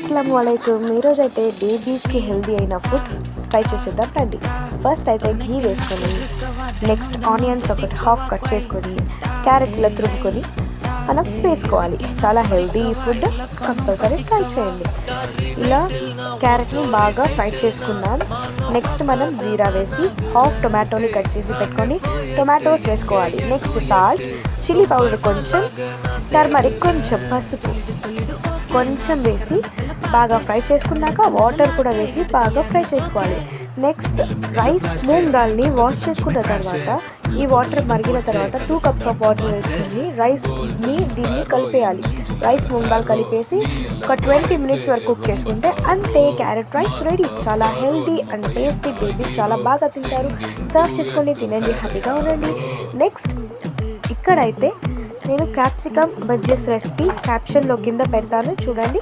అస్సలాముఅలైకుం. ఈరోజైతే బేబీస్కి హెల్దీ అయిన food try చేసేద్దాం రండి. ఫస్ట్ అయితే ఘీ వేసుకొని, నెక్స్ట్ ఆనియన్స్ ఒకటి హాఫ్ కట్ చేసుకొని, క్యారెట్ ఇలా తురుముకొని మనం వేసుకోవాలి. చాలా హెల్దీ ఫుడ్, కంపల్సరీ ట్రై చేయండి. ఇలా క్యారెట్ని బాగా ఫ్రై చేసుకున్నాం. నెక్స్ట్ మనం జీరా వేసి హాఫ్ టొమాటోని కట్ చేసి పెట్టుకొని టొమాటోస్ వేసుకోవాలి. నెక్స్ట్ సాల్ట్, చిల్లీ పౌడర్ కొంచెం, టర్మరిక్ కొంచెం, పసుపు కొంచెం వేసి బాగా ఫ్రై చేసుకున్నాక వాటర్ కూడా వేసి బాగా ఫ్రై చేసుకోవాలి. నెక్స్ట్ రైస్ మూంగ్ దాల్ని వాష్ చేసుకున్న తర్వాత ఈ వాటర్ మరిగిన తర్వాత 2 cups ఆఫ్ వాటర్ వేసుకుని రైస్ని దీన్ని కలిపేయాలి. రైస్ మూంగ్ దాల్ కలిపేసి ఒక 20 minutes వరకు కుక్ చేసుకుంటే అంతే, క్యారెట్ రైస్ రెడీ. చాలా హెల్దీ అండ్ టేస్టీ, బేబీస్ చాలా బాగా తింటారు. సర్వ్ చేసుకొని తినండి, హ్యాపీగా ఉండండి. నెక్స్ట్ ఇక్కడైతే నేను క్యాప్సికమ్ బజ్జెస్ రెసిపీ క్యాప్షన్లో కింద పెడతాను, చూడండి.